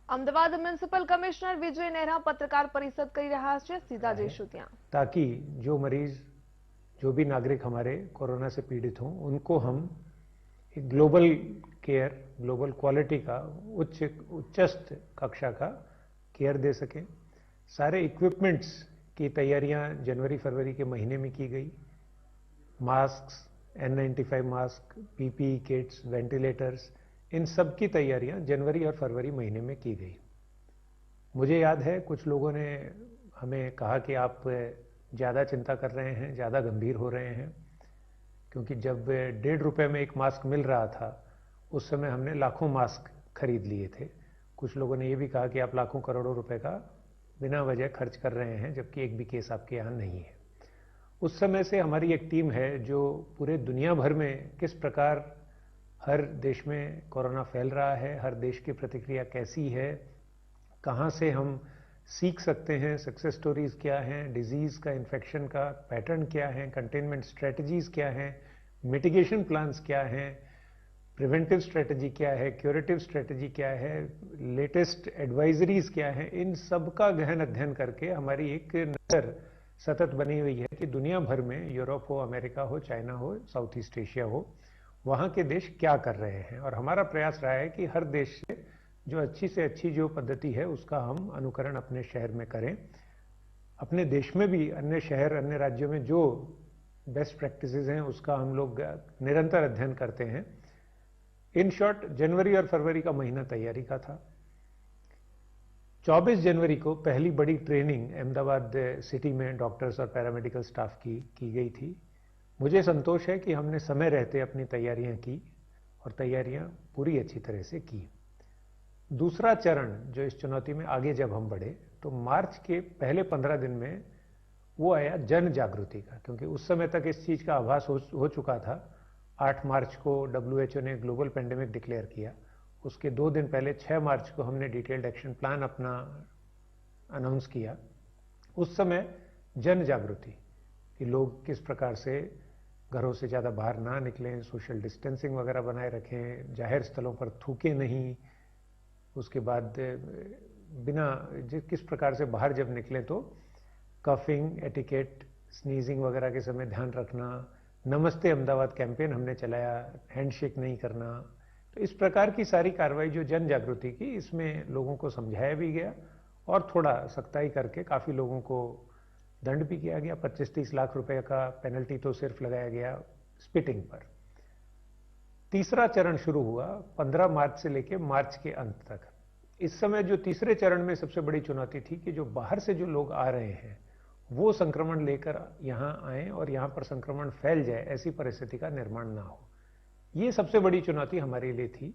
Ahmedabad municipal commissioner Vijay Nehra પત્રકાર પરિષદ કરી રહ્યા છે। સીધા જઈશું ત્યાં। ताकि जो मरीज, जो भी नागरिक हमारे कोरोना से पीड़ित हों, उनको हम एक ग्लोबल केयर, ग्लोबल क्वालिटी का उच्चस्थ कक्षा का केयर दे सकें। सारे इक्विपमेंट्स की तैयारियां जनवरी फरवरी के महीने में की गई। Mask, N95 mask, PPE kits, ventilators, इन सब की तैयारियां जनवरी और फरवरी महीने में की गई। मुझे याद है कुछ लोगों ने हमें कहा कि आप ज़्यादा चिंता कर रहे हैं, ज़्यादा गंभीर हो रहे हैं, क्योंकि जब ₹1.5 में एक मास्क मिल रहा था उस समय हमने लाखों मास्क खरीद लिए थे। कुछ लोगों ने यह भी कहा कि आप लाखों करोड़ों रुपए का बिना वजह खर्च कर रहे हैं, जबकि एक भी केस आपके यहाँ नहीं है। उस समय से हमारी एक टीम है जो पूरे दुनिया भर में किस प्रकार हर देश में कोरोना फैल रहा है, हर देश की प्रतिक्रिया कैसी है, कहाँ से हम सीख सकते हैं, सक्सेस स्टोरीज क्या हैं, डिजीज का, इन्फेक्शन का पैटर्न क्या है, कंटेनमेंट स्ट्रेटजीज क्या हैं, मिटिगेशन प्लान्स क्या हैं, प्रिवेंटिव स्ट्रेटजी क्या है, क्यूरेटिव स्ट्रेटजी क्या है, लेटेस्ट एडवाइजरीज क्या है, इन सब का गहन अध्ययन करके हमारी एक नजर सतत बनी हुई है कि दुनिया भर में, यूरोप हो, अमेरिका हो, चाइना हो, साउथ ईस्ट एशिया हो, वहाँ के देश क्या कर रहे हैं। और हमारा प्रयास रहा है कि हर देश से जो अच्छी से अच्छी जो पद्धति है उसका हम अनुकरण अपने शहर में करें। अपने देश में भी अन्य शहर, अन्य राज्यों में जो बेस्ट प्रैक्टिसेस हैं उसका हम लोग निरंतर अध्ययन करते हैं। इन शॉर्ट, जनवरी और फरवरी का महीना तैयारी का था। 24 जनवरी को पहली बड़ी ट्रेनिंग अहमदाबाद सिटी में डॉक्टर्स और पैरामेडिकल स्टाफ की गई थी। मुझे संतोष है कि हमने समय रहते अपनी तैयारियां की और तैयारियां पूरी अच्छी तरह से की। दूसरा चरण जो इस चुनौती में आगे जब हम बढ़े तो मार्च के पहले 15 दिन में वो आया जन जागृति का, क्योंकि उस समय तक इस चीज का आभास हो चुका था। 8 मार्च को WHO ने ग्लोबल पेंडेमिक डिक्लेयर किया। उसके 2 दिन पहले 6 मार्च को हमने डिटेल्ड एक्शन प्लान अपना अनाउंस किया। उस समय जन जागृति कि लोग किस प्रकार से घरों से ज़्यादा बाहर ना निकलें, सोशल डिस्टेंसिंग वगैरह बनाए रखें, जाहिर स्थलों पर थूकें नहीं, उसके बाद बिना किस प्रकार से बाहर जब निकलें तो कफिंग, एटिकेट, स्नीजिंग वगैरह के समय ध्यान रखना। नमस्ते अहमदाबाद कैंपेन हमने चलाया, हैंडशेक नहीं करना। तो इस प्रकार की सारी कार्रवाई जो जन जागृति की, इसमें लोगों को समझाया भी गया और थोड़ा सख्ताई करके काफ़ी लोगों को दंड भी किया गया। 25-30 लाख रुपए का पेनल्टी तो सिर्फ लगाया गया स्पिटिंग पर। तीसरा चरण शुरू हुआ 15 मार्च से लेकर मार्च के अंत तक। इस समय जो तीसरे चरण में सबसे बड़ी चुनौती थी कि जो बाहर से जो लोग आ रहे हैं वो संक्रमण लेकर यहां आए और यहां पर संक्रमण फैल जाए, ऐसी परिस्थिति का निर्माण ना हो। ये सबसे बड़ी चुनौती हमारे लिए थी।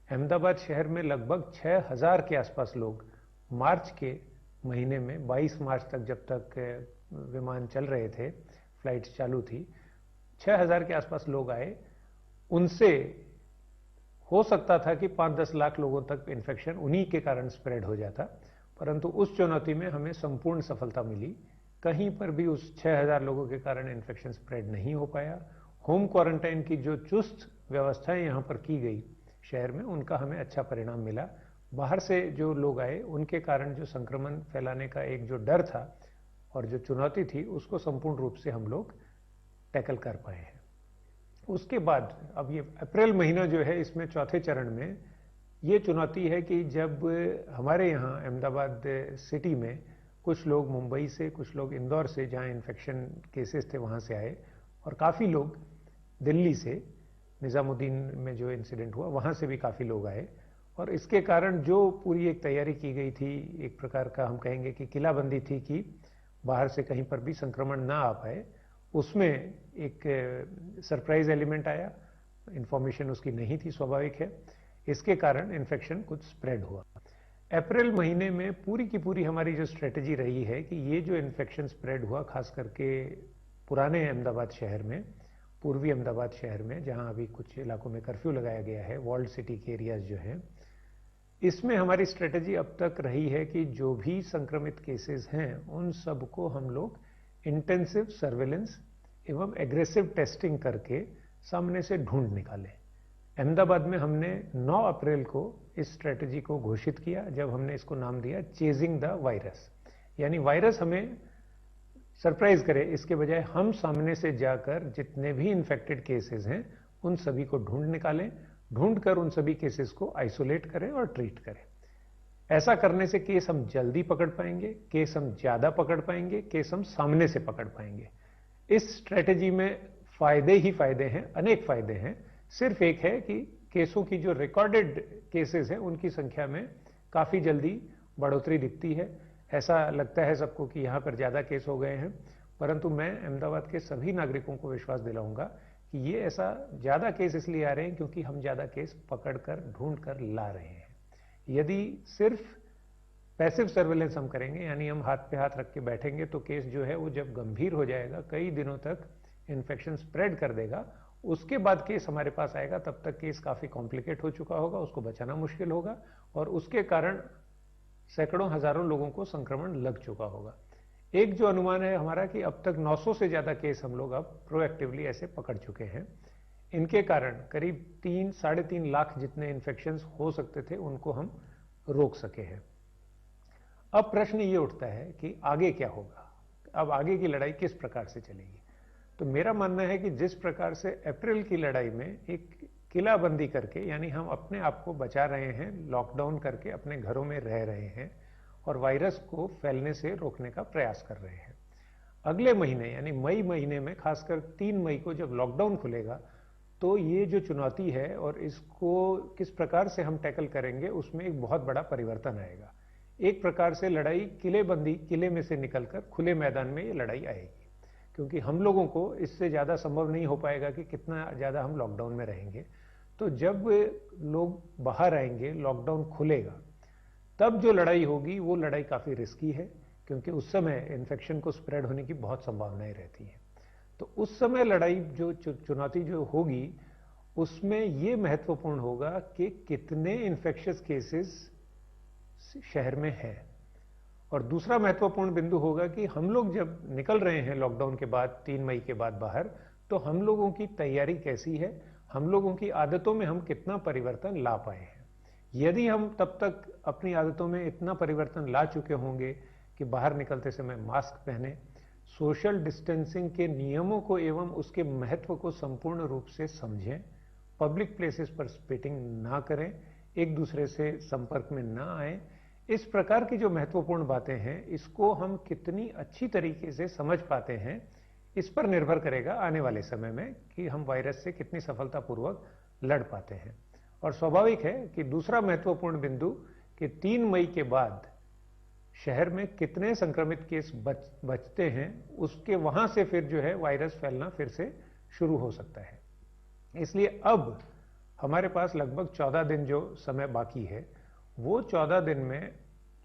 अहमदाबाद शहर में लगभग 6000 के आसपास लोग मार्च के महीने में, 22 मार्च तक जब तक विमान चल रहे थे, फ्लाइट्स चालू थी, 6000 के आसपास लोग आए। उनसे हो सकता था कि 5-10 लाख लोगों तक इन्फेक्शन उन्हीं के कारण स्प्रेड हो जाता, परंतु उस चुनौती में हमें संपूर्ण सफलता मिली। कहीं पर भी उस 6000 लोगों के कारण इन्फेक्शन स्प्रेड नहीं हो पाया। होम क्वारंटाइन की जो चुस्त व्यवस्थाएं यहां पर की गई शहर में, उनका हमें अच्छा परिणाम मिला। बाहर से जो लोग आए उनके कारण जो संक्रमण फैलाने का एक जो डर था और जो चुनौती थी, उसको संपूर्ण रूप से हम लोग टैकल कर पाए हैं। उसके बाद अब ये अप्रैल महीना जो है, इसमें चौथे चरण में ये चुनौती है कि जब हमारे यहाँ अहमदाबाद सिटी में कुछ लोग मुंबई से, कुछ लोग इंदौर से, जहाँ इन्फेक्शन केसेस थे वहाँ से आए, और काफ़ी लोग दिल्ली से, निज़ामुद्दीन में जो इंसिडेंट हुआ वहाँ से भी काफ़ी लोग आए। और इसके कारण जो पूरी एक तैयारी की गई थी, एक प्रकार का हम कहेंगे कि किलाबंदी थी कि बाहर से कहीं पर भी संक्रमण ना आ पाए, उसमें एक सरप्राइज एलिमेंट आया। इंफॉर्मेशन उसकी नहीं थी, स्वाभाविक है। इसके कारण इन्फेक्शन कुछ स्प्रेड हुआ। अप्रैल महीने में पूरी की पूरी हमारी जो स्ट्रेटजी रही है कि ये जो इन्फेक्शन स्प्रेड हुआ, खास करके पुराने अहमदाबाद शहर में, पूर्वी अहमदाबाद शहर में, जहां अभी कुछ इलाकों में कर्फ्यू लगाया गया है, वॉल्ड सिटी के एरियाज जो हैं, इसमें हमारी स्ट्रेटजी अब तक रही है कि जो भी संक्रमित केसेस हैं उन सबको हम लोग इंटेंसिव सर्वेलेंस एवं एग्रेसिव टेस्टिंग करके सामने से ढूंढ निकालें। अहमदाबाद में हमने 9 अप्रैल को इस स्ट्रेटजी को घोषित किया जब हमने इसको नाम दिया चेजिंग द वायरस। यानी वायरस हमें सरप्राइज करे, इसके बजाय हम सामने से जाकर जितने भी इन्फेक्टेड केसेस हैं उन सभी को ढूंढ निकालें, ढूंढकर उन सभी केसेस को आइसोलेट करें और ट्रीट करें। ऐसा करने से केस हम जल्दी पकड़ पाएंगे, केस हम ज्यादा पकड़ पाएंगे, केस हम सामने से पकड़ पाएंगे। इस स्ट्रेटेजी में फायदे ही फायदे हैं, अनेक फायदे हैं। सिर्फ एक है कि केसों की जो रिकॉर्डेड केसेस हैं उनकी संख्या में काफी जल्दी बढ़ोतरी दिखती है। ऐसा लगता है सबको कि यहां पर ज्यादा केस हो गए हैं, परंतु मैं अहमदाबाद के सभी नागरिकों को विश्वास दिलाऊंगा कि ये ऐसा ज्यादा केस इसलिए आ रहे हैं क्योंकि हम ज्यादा केस पकड़कर ढूंढकर ला रहे हैं। यदि सिर्फ पैसिव सर्वेलेंस हम करेंगे, यानी हम हाथ पे हाथ रख के बैठेंगे, तो केस जो है वो जब गंभीर हो जाएगा, कई दिनों तक इन्फेक्शन स्प्रेड कर देगा, उसके बाद केस हमारे पास आएगा, तब तक केस काफी कॉम्प्लिकेट हो चुका होगा, उसको बचाना मुश्किल होगा और उसके कारण सैकड़ों हजारों लोगों को संक्रमण लग चुका होगा। एक जो अनुमान है हमारा कि अब तक 900 से ज्यादा केस हम लोग अब प्रोएक्टिवली ऐसे पकड़ चुके हैं। इनके कारण करीब 3-3.5 लाख जितने इन्फेक्शंस हो सकते थे उनको हम रोक सके हैं। अब प्रश्न ये उठता है कि आगे क्या होगा, अब आगे की लड़ाई किस प्रकार से चलेगी। तो मेरा मानना है कि जिस प्रकार से अप्रैल की लड़ाई में एक किलाबंदी करके, यानी हम अपने आप को बचा रहे हैं, लॉकडाउन करके अपने घरों में रह रहे हैं और वायरस को फैलने से रोकने का प्रयास कर रहे हैं, अगले महीने यानी मई महीने में, खासकर 3 मई को जब लॉकडाउन खुलेगा, तो ये जो चुनौती है और इसको किस प्रकार से हम टैकल करेंगे उसमें एक बहुत बड़ा परिवर्तन आएगा। एक प्रकार से लड़ाई किलेबंदी, किले में से निकलकर खुले मैदान में ये लड़ाई आएगी, क्योंकि हम लोगों को इससे ज्यादा संभव नहीं हो पाएगा कि कितना ज्यादा हम लॉकडाउन में रहेंगे। तो जब लोग बाहर आएंगे, लॉकडाउन खुलेगा, तब जो लड़ाई होगी वो लड़ाई काफी रिस्की है, क्योंकि उस समय इन्फेक्शन को स्प्रेड होने की बहुत संभावनाएं रहती हैं। तो उस समय लड़ाई जो चुनौती जो होगी उसमें ये महत्वपूर्ण होगा कि कितने इन्फेक्शियस केसेस शहर में है। और दूसरा महत्वपूर्ण बिंदु होगा कि हम लोग जब निकल रहे हैं लॉकडाउन के बाद, 3 मई के बाद बाहर, तो हम लोगों की तैयारी कैसी है, हम लोगों की आदतों में हम कितना परिवर्तन ला पाए हैं। यदि हम तब तक अपनी आदतों में इतना परिवर्तन ला चुके होंगे कि बाहर निकलते समय मास्क पहने, सोशल डिस्टेंसिंग के नियमों को एवं उसके महत्व को संपूर्ण रूप से समझें, पब्लिक प्लेसेस पर स्पिटिंग ना करें, एक दूसरे से संपर्क में ना आए, इस प्रकार की जो महत्वपूर्ण बातें हैं इसको हम कितनी अच्छी तरीके से समझ पाते हैं, इस पर निर्भर करेगा आने वाले समय में कि हम वायरस से कितनी सफलतापूर्वक लड़ पाते हैं। और स्वाभाविक है कि दूसरा महत्वपूर्ण बिंदु कि 3 मई के बाद शहर में कितने संक्रमित केस बचते हैं, उसके वहां से फिर जो है वायरस फैलना फिर से शुरू हो सकता है। इसलिए अब हमारे पास लगभग 14 दिन जो समय बाकी है, वो 14 दिन में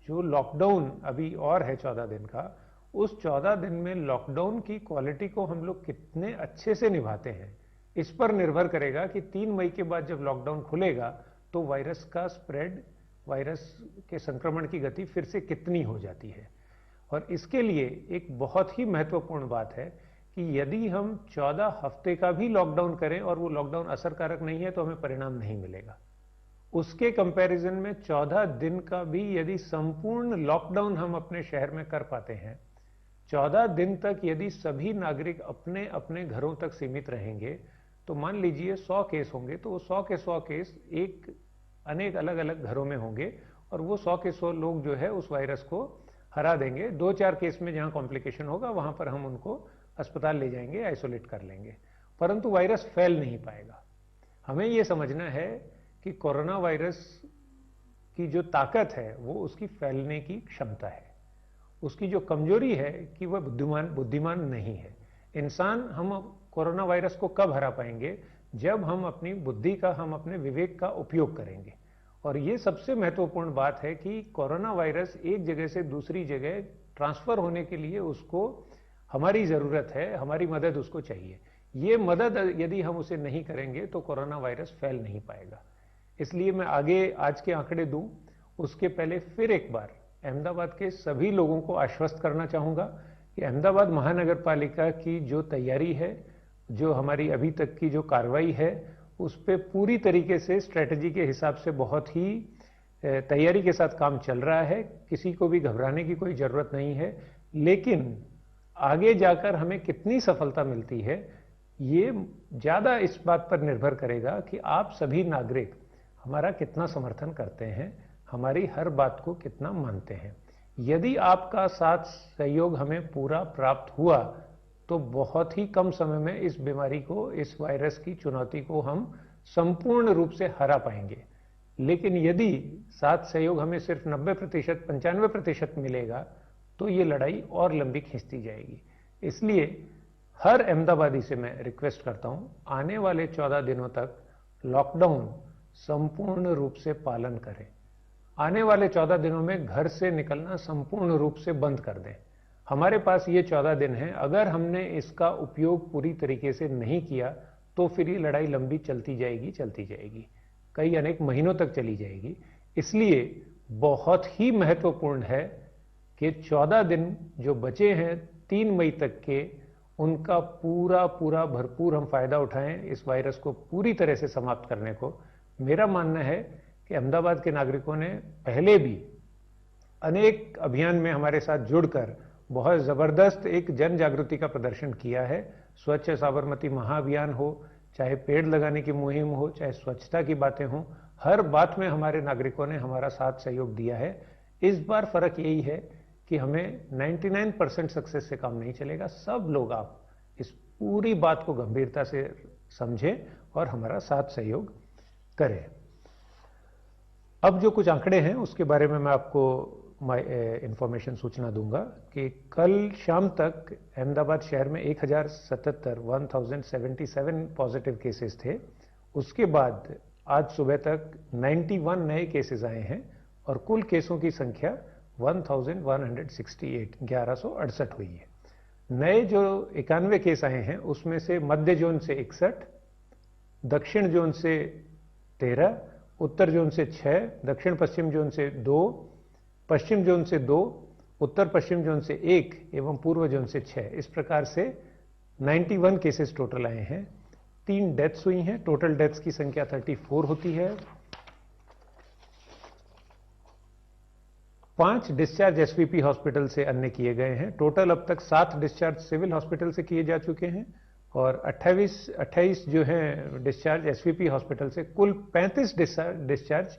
जो लॉकडाउन अभी और है 14 दिन का, उस 14 दिन में लॉकडाउन की क्वालिटी को हम लोग कितने अच्छे से निभाते हैं, इस पर निर्भर करेगा कि 3 मई के बाद जब लॉकडाउन खुलेगा तो वायरस का स्प्रेड, वायरस के संक्रमण की गति फिर से कितनी हो जाती है। और इसके लिए एक बहुत ही महत्वपूर्ण बात है कि यदि हम 14 हफ्ते का भी लॉकडाउन करें और वो लॉकडाउन असरकारक नहीं है तो हमें परिणाम नहीं मिलेगा। उसके कंपैरिजन में 14 दिन का भी यदि संपूर्ण लॉकडाउन हम अपने शहर में कर पाते हैं, 14 दिन तक यदि सभी नागरिक अपने अपने घरों तक सीमित रहेंगे, तो मान लीजिए 100 केस होंगे, तो वो 100 के 100 केस अनेक अलग अलग घरों में होंगे और वो 100 के 100 लोग जो है उस वायरस को हरा देंगे। 2-4 केस में जहां कॉम्प्लिकेशन होगा वहां पर हम उनको अस्पताल ले जाएंगे, आइसोलेट कर लेंगे, परंतु वायरस फैल नहीं पाएगा। हमें यह समझना है कि कोरोना वायरस की जो ताकत है वो उसकी फैलने की क्षमता है, उसकी जो कमजोरी है कि वह बुद्धिमान नहीं है। इंसान, हम कोरोना वायरस को कब हरा पाएंगे, जब हम अपनी बुद्धि का, हम अपने विवेक का उपयोग करेंगे। और ये सबसे महत्वपूर्ण बात है कि कोरोना वायरस एक जगह से दूसरी जगह ट्रांसफर होने के लिए उसको हमारी जरूरत है, हमारी मदद उसको चाहिए। ये मदद यदि हम उसे नहीं करेंगे तो कोरोना वायरस फैल नहीं पाएगा। इसलिए मैं आगे आज के आंकड़े दूं उसके पहले फिर एक बार अहमदाबाद के सभी लोगों को आश्वस्त करना चाहूंगा कि अहमदाबाद महानगर पालिका की जो तैयारी है, जो हमारी अभी तक की जो कार्रवाई है, उस पे पूरी तरीके से स्ट्रेटजी के हिसाब से बहुत ही तैयारी के साथ काम चल रहा है, किसी को भी घबराने की कोई जरूरत नहीं है। लेकिन आगे जाकर हमें कितनी सफलता मिलती है, ये ज्यादा इस बात पर निर्भर करेगा कि आप सभी नागरिक हमारा कितना समर्थन करते हैं, हमारी हर बात को कितना मानते हैं। यदि आपका साथ सहयोग हमें पूरा प्राप्त हुआ तो बहुत ही कम समय में इस बीमारी को, इस वायरस की चुनौती को हम संपूर्ण रूप से हरा पाएंगे। लेकिन यदि साथ सहयोग हमें सिर्फ 90%, 95% मिलेगा तो ये लड़ाई और लंबी खींचती जाएगी। इसलिए हर अहमदाबादी से मैं रिक्वेस्ट करता हूं, आने वाले 14 दिनों तक लॉकडाउन संपूर्ण रूप से पालन करें। आने वाले 14 दिनों में घर से निकलना संपूर्ण रूप से बंद कर दें। हमारे पास ये 14 दिन हैं, अगर हमने इसका उपयोग पूरी तरीके से नहीं किया तो फिर ये लड़ाई लंबी चलती जाएगी, कई अनेक महीनों तक चली जाएगी। इसलिए बहुत ही महत्वपूर्ण है कि 14 दिन जो बचे हैं 3 मई तक के, उनका पूरा भरपूर हम फायदा उठाएं इस वायरस को पूरी तरह से समाप्त करने को। मेरा मानना है कि अहमदाबाद के नागरिकों ने पहले भी अनेक अभियान में हमारे साथ जुड़कर बहुत जबरदस्त एक जन जागृति का प्रदर्शन किया है। स्वच्छ साबरमती महाअभियान हो, चाहे पेड़ लगाने की मुहिम हो, चाहे स्वच्छता की बातें हो, हर बात में हमारे नागरिकों ने हमारा साथ सहयोग दिया है। इस बार फर्क यही है कि हमें 99% सक्सेस से काम नहीं चलेगा। सब लोग आप इस पूरी बात को गंभीरता से समझें और हमारा साथ सहयोग करें। अब जो कुछ आंकड़े हैं उसके बारे में मैं आपको इंफॉर्मेशन सूचना दूंगा कि कल शाम तक अहमदाबाद शहर में 1077 पॉजिटिव केसेस थे। उसके बाद आज सुबह तक 91 नए केसेस आए हैं और कुल केसों की संख्या 1168 हुई है। नए जो 91 केस आए हैं उसमें से मध्य जोन से 61, दक्षिण जोन से 13, उत्तर जोन से 6, दक्षिण पश्चिम जोन से 2, पश्चिम जोन से 2, उत्तर पश्चिम जोन से 1 एवं पूर्व जोन से 6। इस प्रकार से 91 केसेस टोटल आए हैं। 3 डेथ्स हुई हैं। टोटल डेथ्स की संख्या 34 होती है। 5 डिस्चार्ज एसवीपी हॉस्पिटल से अन्य किए गए हैं। टोटल अब तक 7 डिस्चार्ज सिविल हॉस्पिटल से किए जा चुके हैं और 28 जो हैं डिस्चार्ज एसवीपी हॉस्पिटल से। कुल 35 डिस्चार्ज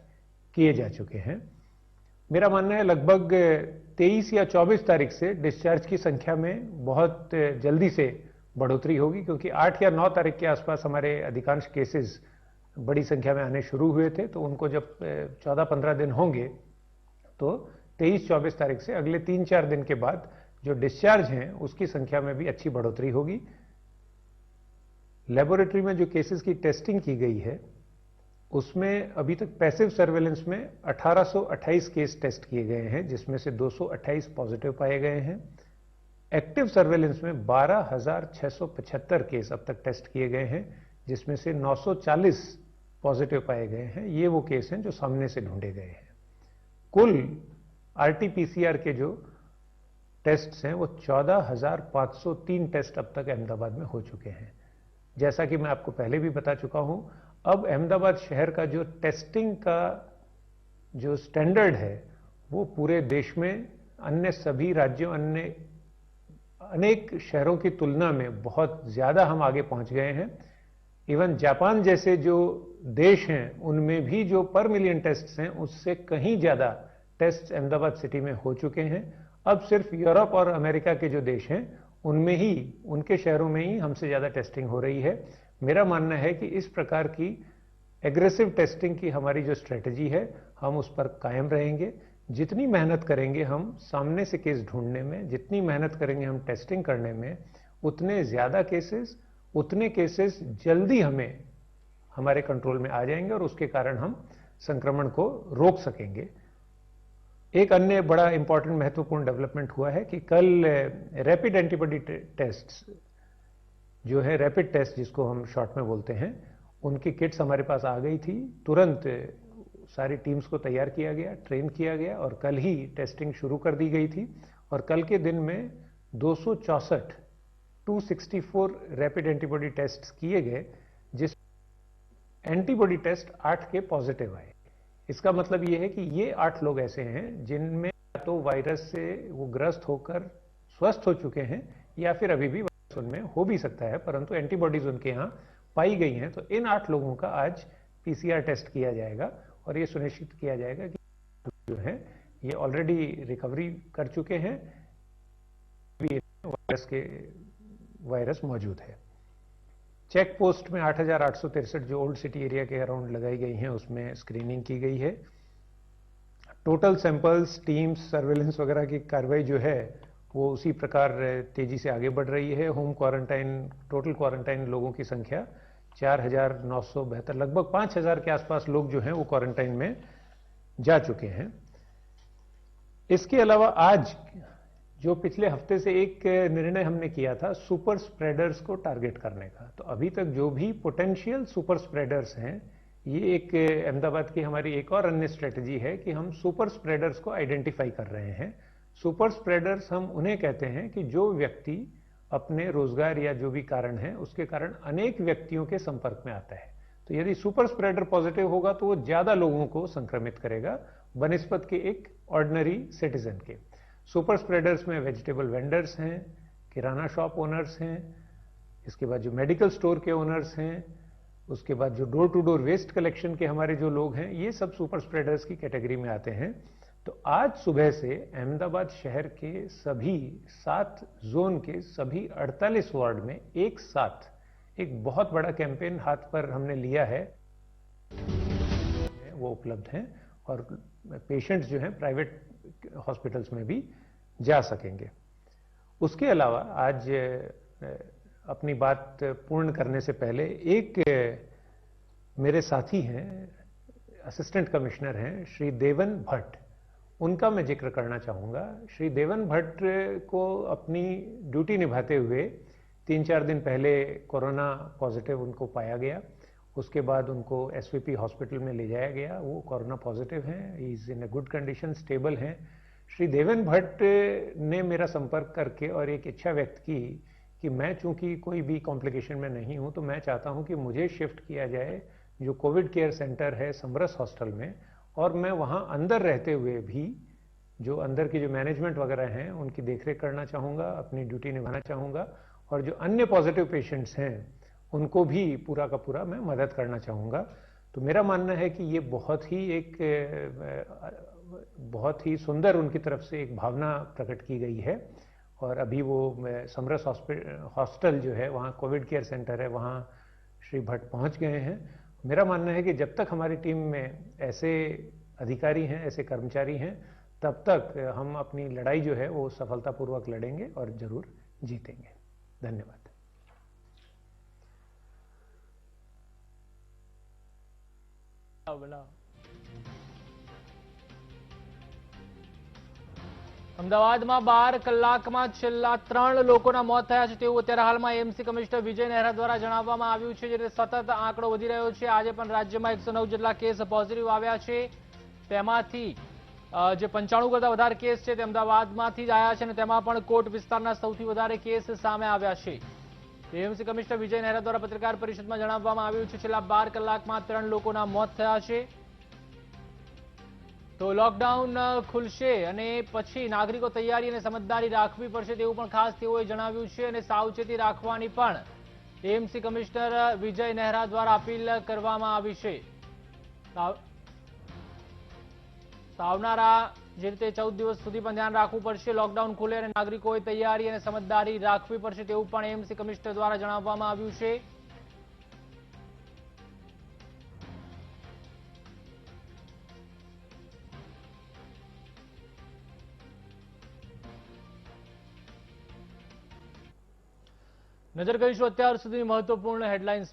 किए जा चुके हैं। मेरा मानना है लगभग 23 या 24 तारीख से डिस्चार्ज की संख्या में बहुत जल्दी से बढ़ोतरी होगी, क्योंकि 8 या 9 तारीख के आसपास हमारे अधिकांश केसेस बड़ी संख्या में आने शुरू हुए थे। तो उनको जब 14-15 दिन होंगे तो 23-24 तारीख से अगले 3-4 दिन के बाद जो डिस्चार्ज हैं उसकी संख्या में भी अच्छी बढ़ोतरी होगी। लेबोरेटरी में जो केसेस की टेस्टिंग की गई है उसमें अभी तक पैसिव सर्वेलेंस में 1828 केस टेस्ट किए गए हैं, जिसमें से 228 पॉजिटिव पाए गए हैं। एक्टिव सर्वेलेंस में 12,675 केस अब तक टेस्ट किए गए हैं, जिसमें से 940 पॉजिटिव पाए गए हैं। ये वो केस हैं जो सामने से ढूंढे गए हैं। कुल आरटीपीसीआर के जो टेस्ट्स हैं वो 14,503 टेस्ट अब तक अहमदाबाद में हो चुके हैं। जैसा कि मैं आपको पहले भी बता चुका हूं, अब अहमदाबाद शहर का जो टेस्टिंग का जो स्टैंडर्ड है वो पूरे देश में अन्य सभी राज्यों, अन्य अनेक शहरों की तुलना में बहुत ज्यादा हम आगे पहुंच गए हैं। इवन जापान जैसे जो देश हैं उनमें भी जो पर मिलियन टेस्ट्स हैं उससे कहीं ज्यादा टेस्ट अहमदाबाद सिटी में हो चुके हैं। अब सिर्फ यूरोप और अमेरिका के जो देश हैं उनमें ही, उनके शहरों में ही हमसे ज्यादा टेस्टिंग हो रही है। मेरा मानना है कि इस प्रकार की एग्रेसिव टेस्टिंग की हमारी जो स्ट्रेटजी है हम उस पर कायम रहेंगे। जितनी मेहनत करेंगे हम सामने से केस ढूंढने में, जितनी मेहनत करेंगे हम टेस्टिंग करने में, उतने ज्यादा केसेस, उतने केसेस जल्दी हमें हमारे कंट्रोल में आ जाएंगे और उसके कारण हम संक्रमण को रोक सकेंगे। एक अन्य बड़ा इंपॉर्टेंट महत्वपूर्ण डेवलपमेंट हुआ है कि कल रैपिड एंटीबॉडी टेस्ट जो है, रैपिड टेस्ट जिसको हम शॉर्ट में बोलते हैं, उनकी किट्स हमारे पास आ गई थी। तुरंत सारी टीम्स को तैयार किया गया, ट्रेन किया गया और कल ही टेस्टिंग शुरू कर दी गई थी। और कल के दिन में 264 रैपिड एंटीबॉडी टेस्ट किए गए, जिस एंटीबॉडी टेस्ट 8 के पॉजिटिव आए। इसका मतलब ये है कि ये 8 लोग ऐसे हैं जिनमें या तो वायरस से वो ग्रस्त होकर स्वस्थ हो चुके हैं या फिर अभी भी वायरस उनमें हो भी सकता है, परंतु एंटीबॉडीज उनके यहाँ पाई गई हैं। तो इन 8 लोगों का आज पीसीआर टेस्ट किया जाएगा और ये सुनिश्चित किया जाएगा कि जो है ये ऑलरेडी रिकवरी कर चुके हैं, वायरस मौजूद है। चेक पोस्ट में 8,863 जो ओल्ड सिटी एरिया के अराउंड लगाई गई हैं, उसमें स्क्रीनिंग की गई है। टोटल सैंपल्स, टीम्स, सर्वेलेंस वगैरह की कार्रवाई जो है वो उसी प्रकार तेजी से आगे बढ़ रही है। होम क्वारंटाइन, टोटल क्वारंटाइन लोगों की संख्या 4,972, लगभग 5,000 के आसपास लोग जो हैं वो क्वारंटाइन में जा चुके हैं। इसके अलावा आज जो पिछले हफ्ते से एक निर्णय हमने किया था सुपर स्प्रेडर्स को टारगेट करने का, तो अभी तक जो भी पोटेंशियल सुपर स्प्रेडर्स हैं, ये एक अहमदाबाद की हमारी एक और अन्य स्ट्रेटजी है कि हम सुपर स्प्रेडर्स को आइडेंटिफाई कर रहे हैं। सुपर स्प्रेडर्स हम उन्हें कहते हैं कि जो व्यक्ति अपने रोजगार या जो भी कारण है उसके कारण अनेक व्यक्तियों के संपर्क में आता है। तो यदि सुपर स्प्रेडर पॉजिटिव होगा तो वो ज्यादा लोगों को संक्रमित करेगा बनिस्बत के एक ऑर्डिनरी सिटीजन के। सुपर स्प्रेडर्स में वेजिटेबल वेंडर्स हैं, किराना शॉप ओनर्स हैं, इसके बाद जो मेडिकल स्टोर के ओनर्स हैं, उसके बाद जो door to door waste collection के हमारे जो लोग हैं, ये सब सुपर स्प्रेडर्स की कैटेगरी में आते हैं। तो आज सुबह से अहमदाबाद शहर के सभी 7 जोन के सभी 48 वार्ड में एक साथ एक बहुत बड़ा कैंपेन हाथ पर हमने लिया है, वो उपलब्ध हैं और पेशेंट्स जो हैं प्राइवेट हॉस्पिटल्स में भी जा सकेंगे। उसके अलावा आज अपनी बात पूर्ण करने से पहले एक मेरे साथी हैं, असिस्टेंट कमिश्नर हैं श्री देवन भट्ट, उनका मैं जिक्र करना चाहूँगा। श्री देवन भट्ट को अपनी ड्यूटी निभाते हुए 3-4 दिन पहले कोरोना पॉजिटिव उनको पाया गया। उसके बाद उनको एसवीपी हॉस्पिटल में ले जाया गया, वो कोरोना पॉजिटिव हैं, he is in a good condition, stable हैं। श्री देवन भट्ट ने मेरा संपर्क करके और एक इच्छा व्यक्त की कि मैं चूंकि कोई भी कॉम्प्लिकेशन में नहीं हूं तो मैं चाहता हूं कि मुझे शिफ्ट किया जाए जो कोविड केयर सेंटर है समरस हॉस्टल में, और मैं वहां अंदर रहते हुए भी जो अंदर की जो मैनेजमेंट वगैरह हैं उनकी देखरेख करना चाहूँगा, अपनी ड्यूटी निभाना चाहूँगा, और जो अन्य पॉजिटिव पेशेंट्स हैं उनको भी पूरा का पूरा मैं मदद करना चाहूँगा। तो मेरा मानना है कि ये बहुत ही सुंदर उनकी तरफ से एक भावना प्रकट की गई है, और अभी वो समरस हॉस्टल जो है वहाँ कोविड केयर सेंटर है, वहाँ श्री भट्ट पहुँच गए हैं। मेरा मानना है कि जब तक हमारी टीम में ऐसे अधिकारी हैं, ऐसे कर्मचारी हैं, तब तक हम अपनी लड़ाई जो है वो सफलतापूर्वक लड़ेंगे और जरूर जीतेंगे। धन्यवाद। અમદાવાદમાં 12 કલાકમાં છેલ્લા 3 લોકોના મોત થયા છે તેવું અત્યારે હાલમાં એએમસી કમિશનર વિજય નહેરા દ્વારા જણાવવામાં આવ્યું છે, જે સતત આંકડો વધી રહ્યો છે। આજે પણ રાજ્યમાં 109 જેટલા કેસ પોઝિટિવ આવ્યા છે, તેમાંથી જે 95 કરતા વધારે કેસ છે તે અમદાવાદમાંથી જ આવ્યા છે અને તેમાં પણ કોટ વિસ્તારના સૌથી વધારે કેસ સામે આવ્યા છે। એએમસી કમિશનર વિજય નહેરા દ્વારા પત્રકાર પરિષદમાં જણાવવામાં આવ્યું છે છેલ્લા 12 કલાકમાં 3 લોકોના મોત થયા છે। तो लॉकडाउन खुलशे अने पछी नागरिको तैयारी अने समझदारी राखवी पड़शे तेवुं पण खास तेओए जणाव्युं छे अने सावचेती राखवानी पण एएमसी कमिश्नर विजय नेहरा द्वारा अपील करवामां आवी छे। आवनारा जे रीते 14 दिवस सुधी पण ध्यान राखवुं पड़शे, लॉकडाउन खुले अने नागरिकोए तैयारी अने समझदारी राखवी पड़शे तेवुं पण एएमसी कमिश्नर द्वारा जणाववामां आव्युं छे। नजर करीशुं અત્યાર સુધીની મહત્વપૂર્ણ હેડલાઇન્સ